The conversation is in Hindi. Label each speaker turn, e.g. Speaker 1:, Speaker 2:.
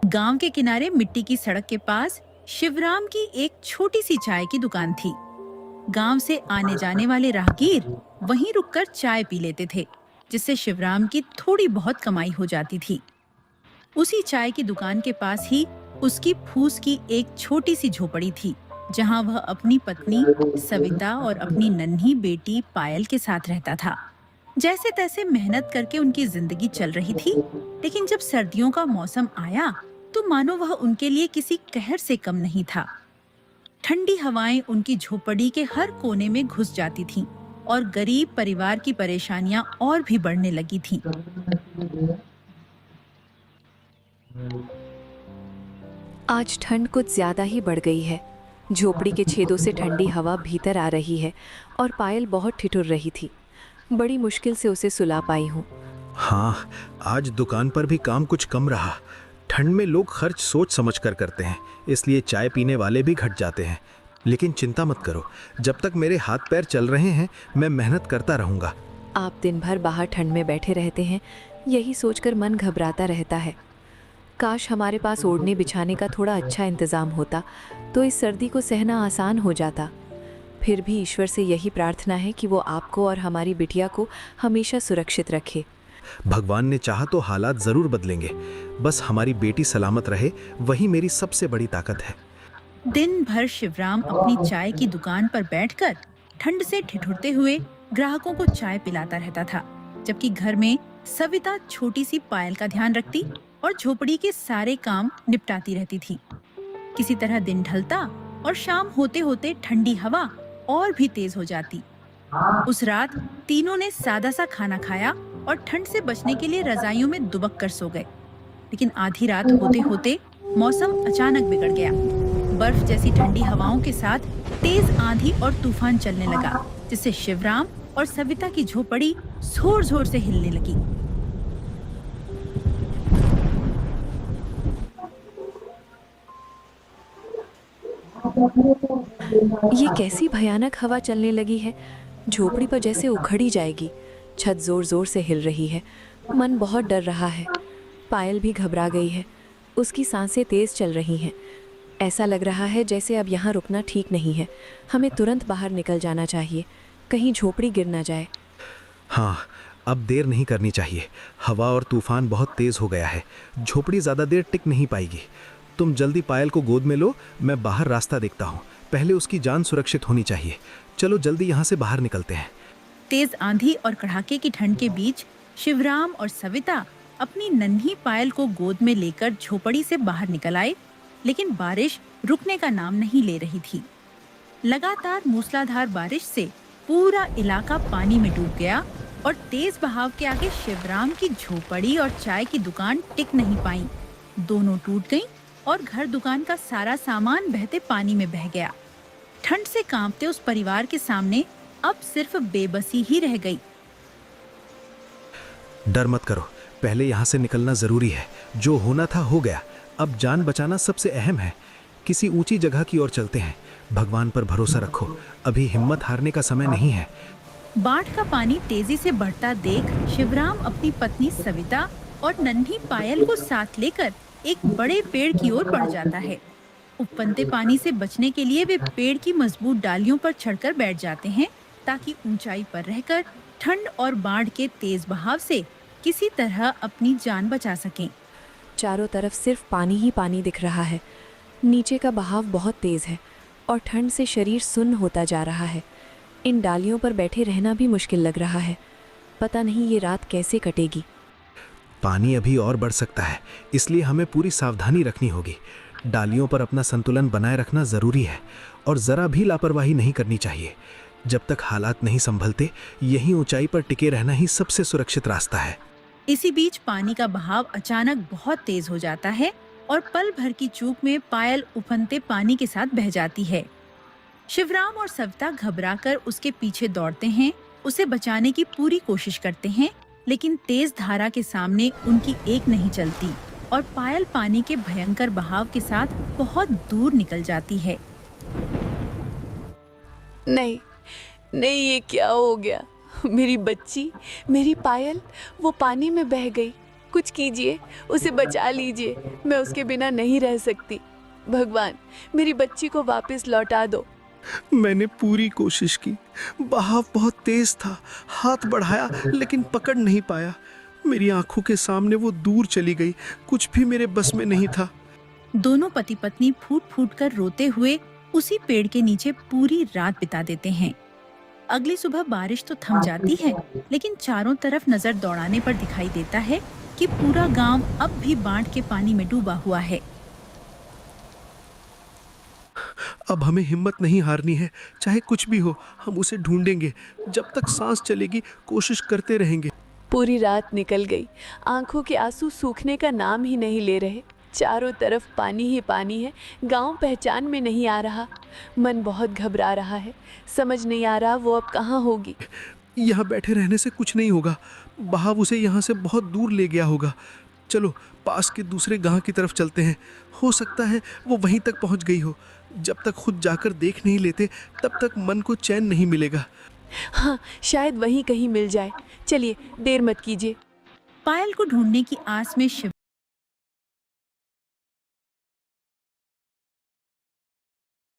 Speaker 1: गांव के किनारे मिट्टी की सड़क के पास शिवराम की एक छोटी सी चाय की दुकान थी। गांव से आने जाने वाले राहगीर वहीं रुककर चाय पी लेते थे, जिससे शिवराम की थोड़ी बहुत कमाई हो जाती थी। उसी चाय की दुकान के पास ही उसकी फूस की एक छोटी सी झोपड़ी थी, जहां वह अपनी पत्नी सविता और अपनी नन्ही बेटी पायल के साथ रहता था। जैसे तैसे मेहनत करके उनकी जिंदगी चल रही थी, लेकिन जब सर्दियों का मौसम आया तो मानो वह उनके लिए किसी कहर से कम नहीं था। ठंडी हवाएं उनकी झोपड़ी के हर कोने में घुस जाती थीं और गरीब परिवार की परेशानियां और भी बढ़ने लगी थीं।
Speaker 2: आज ठंड कुछ ज्यादा ही बढ़ गई है। झोपड़ी के छेदों से ठंडी हवा भीतर आ रही है और पायल बहुत ठिठुर रही थी। बड़ी मुश्किल से उसे सुला पाई हूँ।
Speaker 3: हाँ, आज दुकान पर भी काम कुछ कम रहा। ठंड में लोग खर्च सोच समझ कर करते हैं, इसलिए चाय पीने वाले भी घट जाते हैं। लेकिन चिंता मत करो, जब तक मेरे हाथ पैर चल रहे हैं मैं मेहनत करता रहूँगा।
Speaker 2: आप दिन भर बाहर ठंड में बैठे रहते हैं, यही सोचकर मन घबराता रहता है। काश हमारे पास ओढ़ने बिछाने का थोड़ा अच्छा इंतज़ाम होता तो इस सर्दी को सहना आसान हो जाता। फिर भी ईश्वर से यही प्रार्थना है कि वो आपको और हमारी बिटिया को हमेशा सुरक्षित रखे।
Speaker 3: भगवान ने चाहा तो हालात जरूर बदलेंगे, बस हमारी बेटी सलामत रहे, वही मेरी सबसे बड़ी ताकत है।
Speaker 1: दिन भर शिवराम अपनी चाय की दुकान पर बैठकर ठंड से ठिठुरते हुए ग्राहकों को चाय पिलाता रहता था, जबकि घर में सविता छोटी सी पायल का ध्यान रखती और झोपड़ी के सारे काम निपटाती रहती थी। किसी तरह दिन ढलता और शाम होते होते ठंडी हवा और भी तेज हो जाती। उस रात तीनों ने सादा सा खाना खाया और ठंड से बचने के लिए रजाइयों में दुबक कर सो गए। लेकिन आधी रात होते होते मौसम अचानक बिगड़ गया। बर्फ जैसी ठंडी हवाओं के साथ तेज आंधी और तूफान चलने लगा, जिससे शिवराम और सविता की झोपड़ी जोर जोर से हिलने लगी।
Speaker 2: ये कैसी भयानक हवा चलने लगी है, झोपड़ी पर जैसे उखड़ी जाएगी। छत जोर जोर से हिल रही है। मन बहुत डर रहा है। पायल भी घबरा गई है, उसकी सांसें तेज चल रही हैं। ऐसा लग रहा है जैसे अब यहाँ रुकना ठीक नहीं है। हमें तुरंत बाहर निकल जाना चाहिए, कहीं झोपड़ी गिर ना जाए।
Speaker 3: हाँ, अब देर नहीं करनी चाहिए। हवा और तूफान बहुत तेज हो गया है, झोपड़ी ज़्यादा देर टिक नहीं पाएगी। तुम जल्दी पायल को गोद में लो, मैं बाहर रास्ता देखता हूँ। पहले उसकी जान सुरक्षित होनी चाहिए। चलो जल्दी यहाँ से बाहर निकलते हैं।
Speaker 1: तेज आंधी और कड़ाके की ठंड के बीच शिवराम और सविता अपनी नन्ही पायल को गोद में लेकर झोपड़ी से बाहर निकल आए, लेकिन बारिश रुकने का नाम नहीं ले रही थी। लगातार मूसलाधार बारिश से पूरा इलाका पानी में डूब गया और तेज बहाव के आगे शिवराम की झोपड़ी और चाय की दुकान टिक नहीं पाई। दोनों टूट गईं और घर दुकान का सारा सामान बहते पानी में बह गया। ठंड से कांपते उस परिवार के सामने अब सिर्फ बेबसी ही रह गई।
Speaker 3: डर मत करो, पहले यहाँ से निकलना जरूरी है। जो होना था हो गया, अब जान बचाना सबसे अहम है। किसी ऊंची जगह की ओर चलते हैं। भगवान पर भरोसा रखो, अभी हिम्मत हारने का समय नहीं है।
Speaker 1: बाढ़ का पानी तेजी से बढ़ता देख शिवराम अपनी पत्नी सविता और नन्ही पायल को साथ लेकर एक बड़े पेड़ की ओर बढ़ जाता है। उफनते पानी से बचने के लिए वे पेड़ की मजबूत डालियों पर चढ़कर बैठ जाते हैं, ताकि ऊंचाई पर रहकर ठंड और बाढ़ के तेज बहाव से किसी तरह अपनी जान बचा सकें।
Speaker 2: चारों तरफ सिर्फ पानी ही पानी दिख रहा है। नीचे का बहाव बहुत तेज है और ठंड से शरीर सुन्न होता जा रहा है। इन डालियों पर बैठे रहना भी मुश्किल लग रहा है। पता नहीं ये रात कैसे कटेगी।
Speaker 3: पानी अभी और बढ़ सकता है, इसलिए हमें पूरी सावधानी रखनी होगी। डालियों पर अपना संतुलन बनाए रखना जरूरी है और जरा भी लापरवाही नहीं करनी चाहिए। जब तक हालात नहीं संभलते, यहीं ऊंचाई पर टिके रहना ही सबसे सुरक्षित रास्ता है।
Speaker 1: इसी बीच पानी का बहाव अचानक बहुत तेज हो जाता है और पल भर की चूक में पायल उफनते पानी के साथ बह जाती है। शिवराम और सविता घबराकर उसके पीछे दौड़ते हैं, उसे बचाने की पूरी कोशिश करते हैं, लेकिन तेज धारा के सामने उनकी एक नहीं चलती और पायल पानी के भयंकर बहाव के साथ बहुत दूर निकल जाती है।
Speaker 2: नहीं नहीं, ये क्या हो गया? मेरी बच्ची, मेरी पायल, वो पानी में बह गई। कुछ कीजिए, उसे बचा लीजिए। मैं उसके बिना नहीं रह सकती। भगवान, मेरी बच्ची को वापस लौटा दो।
Speaker 3: मैंने पूरी कोशिश की, बहाव बहुत तेज था, हाथ बढ़ाया लेकिन पकड़ नहीं पाया। मेरी आंखों के सामने वो दूर चली गई, कुछ भी मेरे बस में नहीं था।
Speaker 1: दोनों पति पत्नी फूट फूट कर रोते हुए उसी पेड़ के नीचे पूरी रात बिता देते हैं। अगली सुबह बारिश तो थम जाती है, लेकिन चारों तरफ नजर दौड़ाने पर दिखाई देता है कि पूरा गांव अब भी बाढ़ के पानी में डूबा हुआ है।
Speaker 3: अब हमें हिम्मत नहीं हारनी है, चाहे कुछ भी हो हम उसे ढूंढेंगे। जब तक सांस चलेगी कोशिश करते रहेंगे।
Speaker 2: पूरी रात निकल गई, आंखों के आंसू सूखने का नाम ही नहीं ले रहे। चारों तरफ पानी ही पानी है, गांव पहचान में नहीं आ रहा। मन बहुत घबरा रहा है, समझ नहीं आ रहा वो अब कहाँ होगी।
Speaker 3: यहाँ बैठे रहने से कुछ नहीं होगा, बहाव उसे यहाँ से बहुत दूर ले गया होगा। चलो पास के दूसरे गांव की तरफ चलते हैं, हो सकता है वो वहीं तक पहुँच गई हो। जब तक खुद जाकर देख नहीं लेते तब तक मन को चैन नहीं मिलेगा।
Speaker 2: हाँ, शायद वहीं कहीं मिल जाए। चलिए, देर मत कीजिए।
Speaker 1: पायल को ढूंढने की आस में शिव